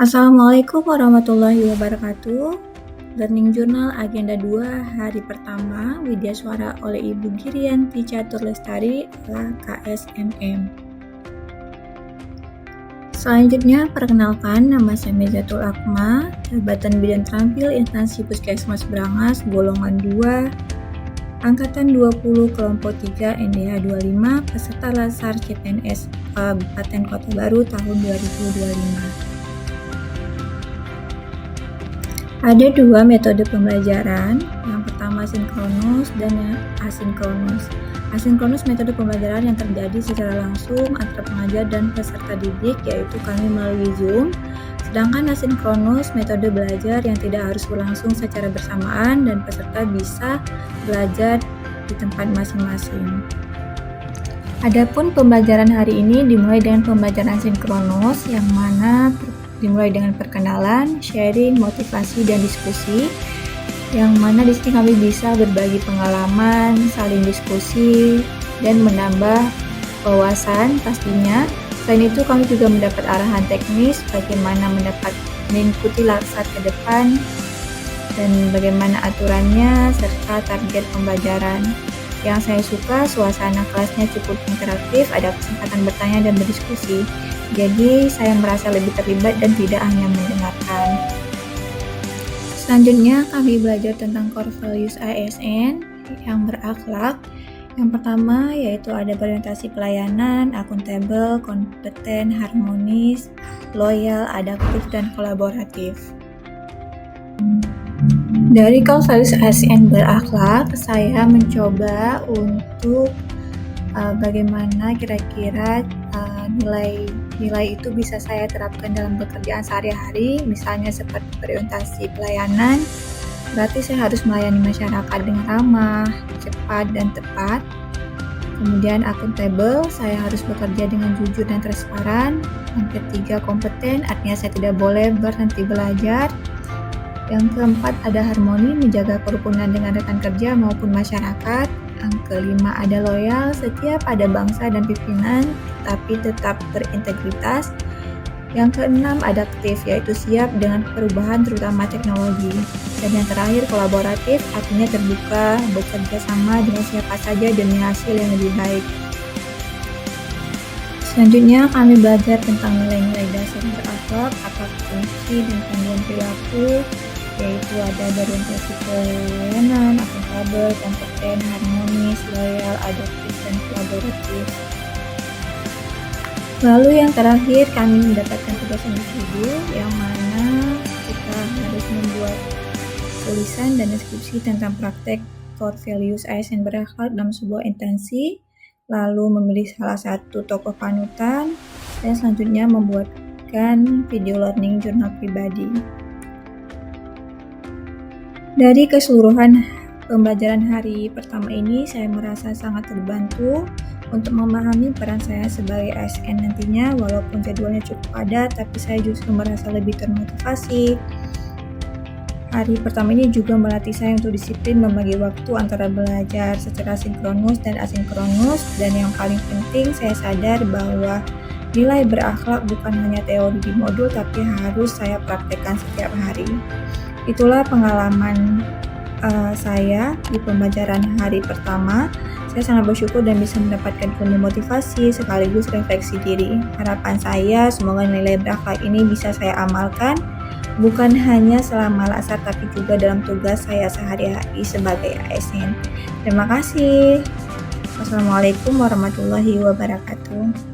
Assalamualaikum warahmatullahi wabarakatuh. Learning Journal Agenda 2 hari pertama Widya Suara oleh Ibu Girianti Catur Lestari ala KSMM. Selanjutnya, perkenalkan, nama saya Mezatul Akma, Jabatan Bidan Terampil Instansi Puskesmas Brangas, golongan 2, Angkatan 20, kelompok 3, NDH 25, peserta Lasar CPNS Kabupaten Kota Baru tahun 2025. Ada dua metode pembelajaran, yang pertama sinkronus dan yang asinkronus. Asinkronus metode pembelajaran yang terjadi secara langsung antara pengajar dan peserta didik, yaitu kami melalui Zoom. Sedangkan asinkronus metode belajar yang tidak harus berlangsung secara bersamaan dan peserta bisa belajar di tempat masing-masing. Adapun pembelajaran hari ini dimulai dengan pembelajaran sinkronus, yang mana dimulai dengan perkenalan, sharing, motivasi, dan diskusi, yang mana di sini kami bisa berbagi pengalaman, saling diskusi, dan menambah wawasan pastinya. Selain itu, kami juga mendapat arahan teknis bagaimana mengikuti Lasar ke depan, dan bagaimana aturannya, serta target pembelajaran. Yang saya suka, suasana kelasnya cukup interaktif, ada kesempatan bertanya dan berdiskusi. Jadi saya merasa lebih terlibat dan tidak hanya mendengarkan. Selanjutnya kami belajar tentang core values ASN yang berakhlak. Yang pertama yaitu ada berorientasi pelayanan, akuntabel, kompeten, harmonis, loyal, adaptif, dan kolaboratif. Dari core values ASN berakhlak, saya mencoba untuk bagaimana kira-kira nilai itu bisa saya terapkan dalam pekerjaan sehari-hari, misalnya seperti berorientasi pelayanan, berarti saya harus melayani masyarakat dengan ramah, cepat, dan tepat. Kemudian akuntabel, saya harus bekerja dengan jujur dan transparan. Yang ketiga kompeten, artinya saya tidak boleh berhenti belajar. Yang keempat ada harmoni, menjaga kerukunan dengan rekan kerja maupun masyarakat. Yang kelima ada loyal, setia pada bangsa dan pimpinan, tapi tetap berintegritas. Yang keenam adaptif, yaitu siap dengan perubahan terutama teknologi. Dan yang terakhir kolaboratif, artinya terbuka, bekerja sama dengan siapa saja demi hasil yang lebih baik. Selanjutnya kami belajar tentang nilai-nilai dasar berakhlak, akhlak fungsi, dan panduan perilaku, yaitu ada berorientasi pelayanan, akuntabel, kompeten, harmonis, loyal, adaptif, dan kolaboratif. Lalu yang terakhir kami mendapatkan tugas individu, yang mana kita harus membuat tulisan dan deskripsi tentang praktek core values ASN berakhlak dalam sebuah instansi, lalu memilih salah satu tokoh panutan, dan selanjutnya membuatkan video learning jurnal pribadi. Dari keseluruhan pembelajaran hari pertama ini, saya merasa sangat terbantu untuk memahami peran saya sebagai ASN nantinya. Walaupun jadwalnya cukup padat, tapi saya justru merasa lebih termotivasi. Hari pertama ini juga melatih saya untuk disiplin membagi waktu antara belajar secara sinkronus dan asinkronus. Dan yang paling penting, saya sadar bahwa nilai berakhlak bukan hanya teori di modul, tapi harus saya praktekkan setiap hari. Itulah pengalaman saya di pembelajaran hari pertama. Saya sangat bersyukur dan bisa mendapatkan ilmu motivasi sekaligus refleksi diri. Harapan saya semoga nilai berakhlak ini bisa saya amalkan bukan hanya selama Lasar tapi juga dalam tugas saya sehari-hari sebagai ASN. Terima kasih. Wassalamualaikum warahmatullahi wabarakatuh.